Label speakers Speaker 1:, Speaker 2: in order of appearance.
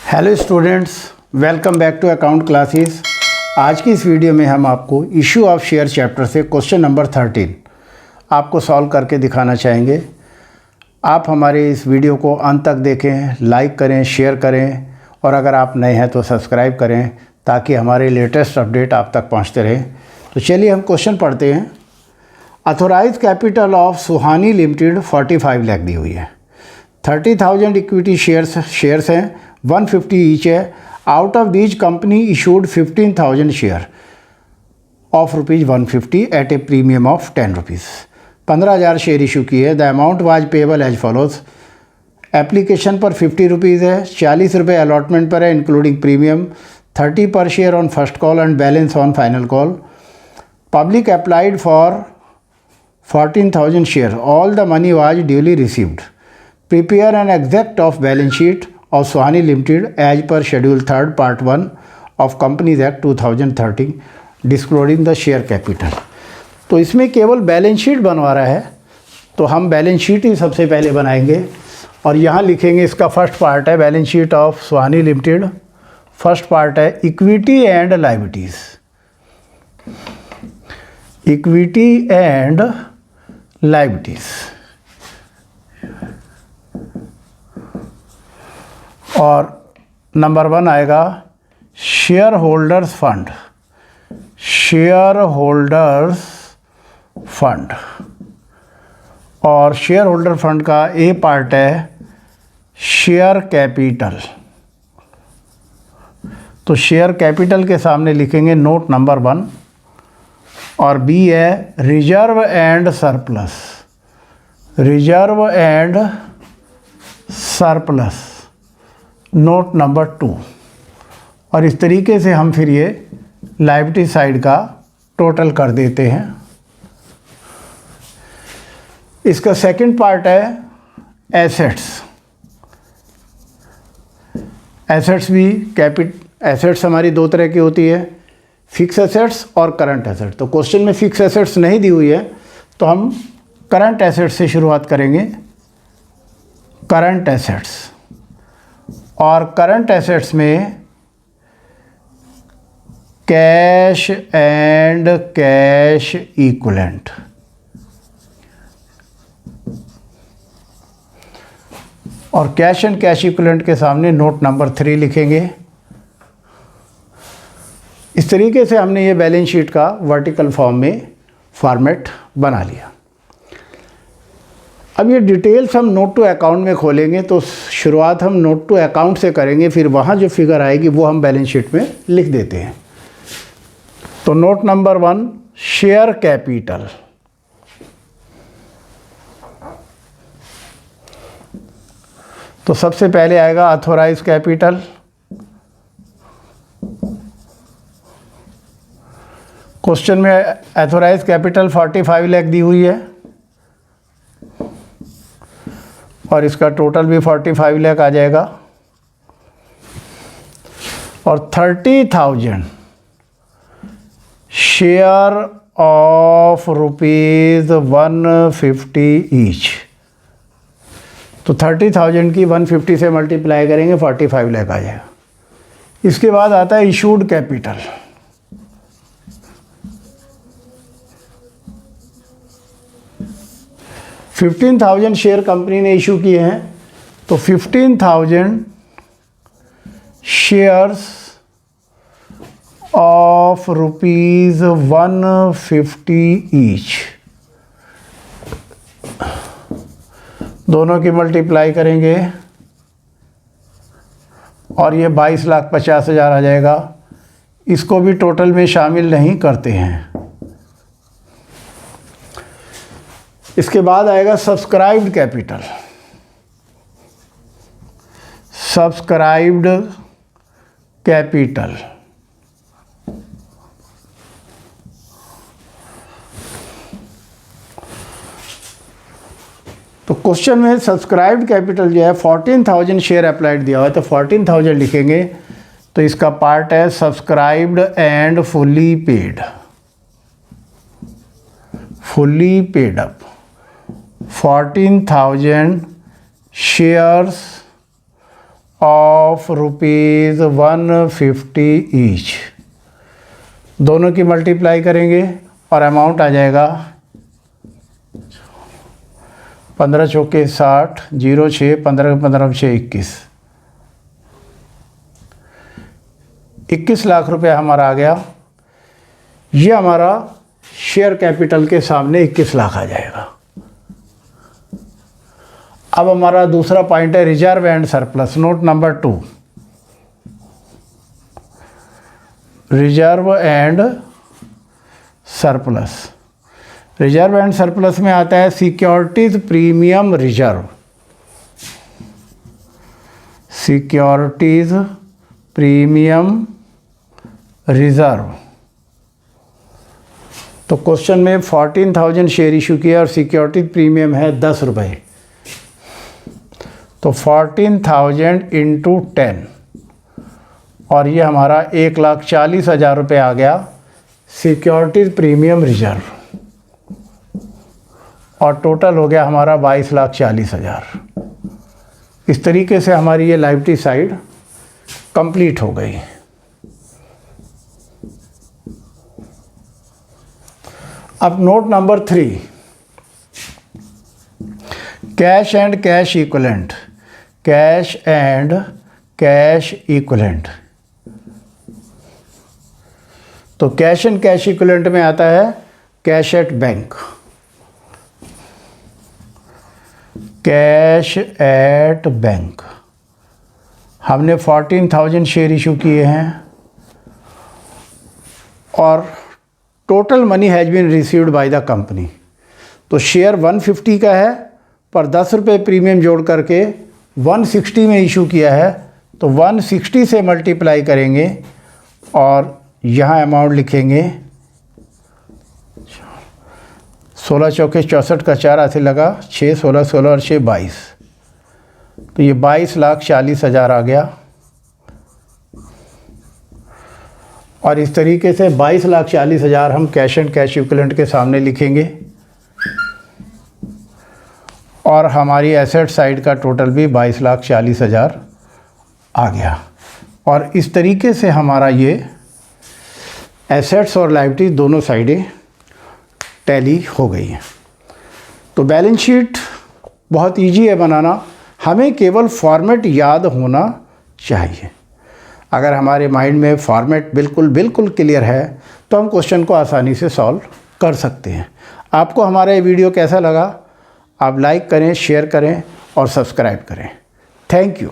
Speaker 1: Hello students, welcome back to account classes. आज की इस वीडियो में हम आपको इशू ऑफ शेयर चैप्टर से क्वेश्चन नंबर 13 आपको सॉल्व करके दिखाना चाहेंगे। आप हमारे इस वीडियो को अंत तक देखें, लाइक करें, शेयर करें और अगर आप नए हैं तो सब्सक्राइब करें ताकि हमारे लेटेस्ट अपडेट आप तक पहुंचते रहें। तो चलिए हम क्वेश्चन पढ़ते हैं। Authorised capital of Suhani limited 45 lakh दी हुई है। 30,000 इक्विटी शेयर्स हैं, 150 ईच है। Out of these company issued 15,000 share of ₹150 at a premium of ₹10। 15,000 share issue किए। The amount was payable as follows. Application पर ₹50 है, ₹40 अलॉटमेंट पर है इंक्लूडिंग प्रीमियम, 30 पर share on first call and balance on final call. Public applied for 14,000 share. All the money was duly received. Prepare an exact of balance sheet of Suhani Limited as per Schedule 3rd Part 1 of Companies Act 2013 disclosing the share capital। तो इसमें केवल balance sheet बनवा रहा है, तो हम balance sheet ही सबसे पहले बनाएंगे और यहाँ लिखेंगे। इसका फर्स्ट पार्ट है balance sheet of Suhani limited. First part है equity and liabilities. Equity and liabilities और नंबर 1 आएगा shareholders fund. Shareholders fund और शेयर होल्डर फंड का ए पार्ट है शेयर कैपिटल। तो शेयर कैपिटल के सामने लिखेंगे नोट नंबर 1 और बी है reserve and surplus. Reserve and surplus note number 2। और इस तरीके से हम फिर ये लायबिलिटी साइड का टोटल कर देते हैं। इसका सेकंड पार्ट है एसेट्स। एसेट्स भी एसेट्स हमारी दो तरह की होती है, फिक्स एसेट्स और करंट एसेट्स। तो क्वेश्चन में फिक्स एसेट्स नहीं दी हुई है तो हम करंट एसेट्स से शुरुआत करेंगे। करंट एसेट्स और करंट एसेट्स में कैश एंड कैश इक्विवेलेंट। और कैश एंड कैश इक्विवेलेंट के सामने नोट नंबर 3 लिखेंगे। इस तरीके से हमने ये बैलेंस शीट का वर्टिकल फॉर्म में फॉर्मेट बना लिया। अब ये डिटेल्स हम नोट टू अकाउंट में खोलेंगे, तो शुरुआत हम नोट टू अकाउंट से करेंगे, फिर वहाँ जो फिगर आएगी वो हम बैलेंस शीट में लिख देते हैं। तो नोट नंबर 1 शेयर कैपिटल। तो सबसे पहले आएगा अथोराइज कैपिटल। क्वेश्चन में अथोराइज कैपिटल 45 लाख दी हुई है और इसका टोटल भी 45 लाख आ जाएगा। और 30,000 शेयर ऑफ ₹150 ईच। तो 30,000 की 150 से मल्टीप्लाई करेंगे 45 लाख आ जाएगा। इसके बाद आता है इशूड कैपिटल। $15,000 शेयर कंपनी ने इशू किए हैं, तो 15,000 शेयर्स ऑफ ₹150 ईच। दोनों की मल्टीप्लाई करेंगे और ये 22,50,000 आ जाएगा। इसको भी टोटल में शामिल नहीं करते हैं। इसके बाद आएगा सब्सक्राइब्ड कैपिटल। सब्सक्राइब्ड कैपिटल तो क्वेश्चन में सब्सक्राइब्ड कैपिटल जो है 14,000 शेयर अप्लाइड दिया हुआ है, तो 14,000 लिखेंगे। तो इसका पार्ट है subscribed and fully paid. Fully paid up 14,000 shares of ₹150 each. दोनों की मल्टीप्लाई करेंगे और अमाउंट आ जाएगा 15 चौके 60, 0 6, 15 15 6 21 लाख रुपया हमारा आ गया। ये हमारा शेयर कैपिटल के सामने 21 लाख आ जाएगा। अब हमारा दूसरा पॉइंट है reserve and surplus. Note number 2, reserve and surplus. Reserve and surplus में आता है securities premium reserve. Securities premium reserve. तो क्वेश्चन में 14,000 शेयर इशू किया और सिक्योरिटी प्रीमियम है 10 रुपये। तो 14,000 इंटू 10 और ये हमारा 1,40,000 रुपये आ गया सिक्योरिटी प्रीमियम रिजर्व। और टोटल हो गया हमारा 22,40,000। इस तरीके से हमारी ये लायबिलिटी साइड कंप्लीट हो गई। अब note number 3, cash and cash equivalent. Cash and cash equivalent. तो कैश एंड कैश इक्विवेलेंट में आता है cash at bank. Cash at bank हमने 14,000 शेयर इशू किए हैं और total money has been received by the company. तो शेयर 150 का है पर 10 रुपये प्रीमियम जोड़ करके 160 में इशू किया है। तो 160 से मल्टीप्लाई करेंगे और यहाँ अमाउंट लिखेंगे 16 चौके 64 का 4 ऐसे लगा 6 16 16 और 6 22। तो ये 22,40,000 आ गया। और इस तरीके से 22,40,000 हम कैश एंड कैश इक्विवेलेंट के सामने लिखेंगे और हमारी एसेट साइड का टोटल भी 22,40,000 आ गया। और इस तरीके से हमारा ये एसेट्स और लायबिलिटी दोनों साइडें टैली हो गई हैं। तो बैलेंस शीट बहुत इजी है बनाना, हमें केवल फॉर्मेट याद होना चाहिए। अगर हमारे माइंड में फॉर्मेट बिल्कुल क्लियर है तो हम क्वेश्चन को आसानी से सॉल्व कर सकते हैं। आपको हमारा ये वीडियो कैसा लगा? आप लाइक करें, शेयर करें और सब्सक्राइब करें। Thank you.